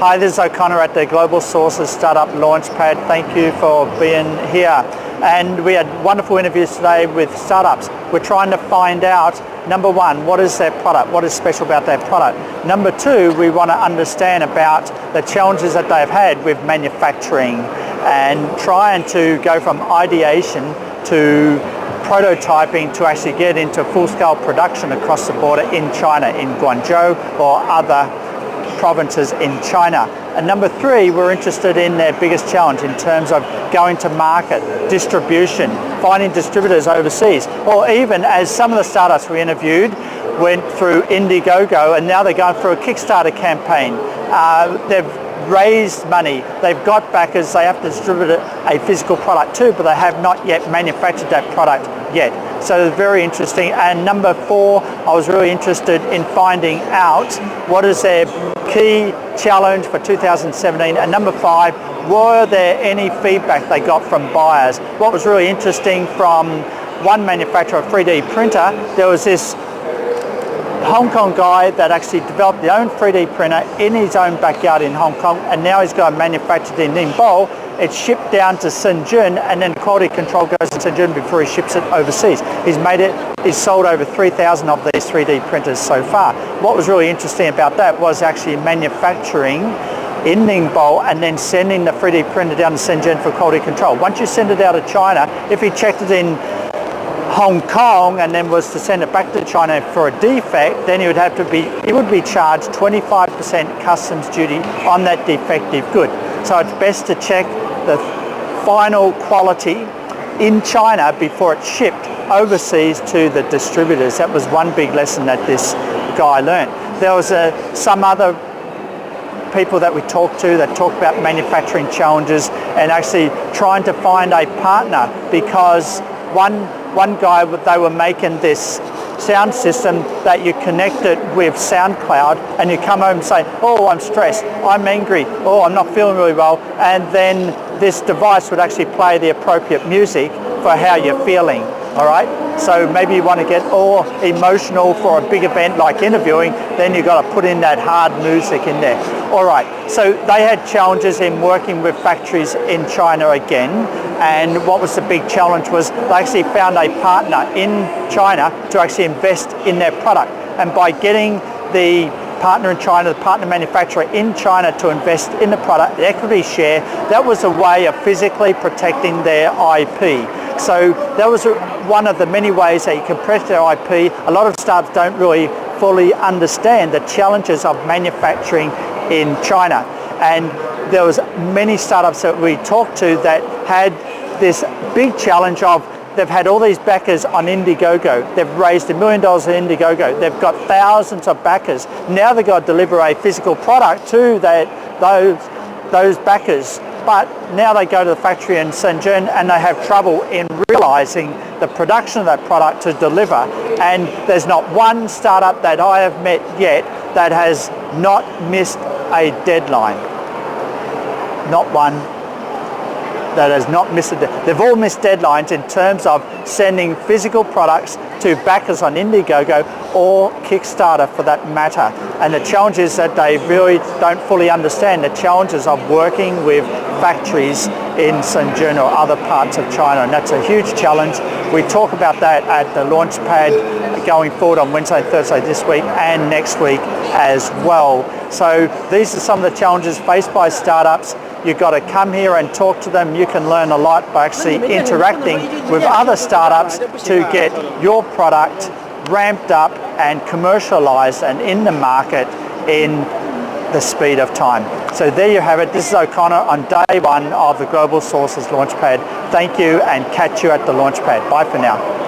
Hi, this is O'Connor at the Global Sources Startup Launchpad. Thank you for being here. And we had wonderful interviews today with startups. We're trying to find out, number one, what is their product? What is special about their product? Number two, we want to understand about the challenges that they've had with manufacturing and trying to go from ideation to prototyping to actually get into full-scale production across the border in China, in Guangzhou or other provinces in China. And number three, we're interested in their biggest challenge in terms of going to market, distribution, finding distributors overseas, or even as some of the startups we interviewed went through Indiegogo and now they're going through a Kickstarter campaign. They've raised money, they've got backers, they have to distribute a physical product too, but they have not yet manufactured that product yet. So it's very interesting. And number four, I was really interested in finding out what is their key challenge for 2017. And number five, were there any feedback they got from buyers? What was really interesting from one manufacturer of 3D printer, there was this Hong Kong guy that actually developed their own 3D printer in his own backyard in Hong Kong, and now he's got it manufactured in Ningbo. It's shipped down to Shenzhen, and then quality control goes to Shenzhen before he ships it overseas. He's sold over 3,000 of these 3D printers so far. What was really interesting about that was actually manufacturing in Ningbo and then sending the 3D printer down to Shenzhen for quality control. Once you send it out of China, if he checked it in Hong Kong and then was to send it back to China for a defect, then he would be charged 25% customs duty on that defective good. So it's best to check the final quality in China before it's shipped overseas to the distributors. That was one big lesson that this guy learned. There was some other people that we talked to that talked about manufacturing challenges and actually trying to find a partner, because one guy, they were making this sound system that you connect it with SoundCloud and you come home and say, oh, I'm stressed, I'm angry, oh, I'm not feeling really well, and then this device would actually play the appropriate music for how you're feeling. All right, so maybe you want to get all emotional for a big event like interviewing, then you've got to put in that hard music in there. All right, so they had challenges in working with factories in China again, and what was the big challenge was they actually found a partner in China to actually invest in their product. And by getting the partner in China, the partner manufacturer in China to invest in the product, the equity share, that was a way of physically protecting their IP. So that was one of the many ways that you can protect their IP. A lot of startups don't really fully understand the challenges of manufacturing in China. And there was many startups that we talked to that had this big challenge of they've had all these backers on Indiegogo. They've raised $1 million in Indiegogo. They've got thousands of backers. Now they've got to deliver a physical product to those backers. But now they go to the factory in Shenzhen and they have trouble in realizing the production of that product to deliver. And there's not one startup that I have met yet that has not missed a deadline. Not one that has not missed a deadline. They've all missed deadlines in terms of sending physical products to backers on Indiegogo or Kickstarter for that matter. And the challenge is that they really don't fully understand the challenges of working with factories in Shenzhen or other parts of China, and that's a huge challenge. We talk about that at the Launchpad going forward on Wednesday and Thursday this week and next week as well. So these are some of the challenges faced by startups. You've got to come here and talk to them. You can learn a lot by actually interacting with other startups to get your product ramped up and commercialized and in the market in the speed of time. So there you have it. This is O'Connor on day one of the Global Sources Launchpad. Thank you and catch you at the Launchpad. Bye for now.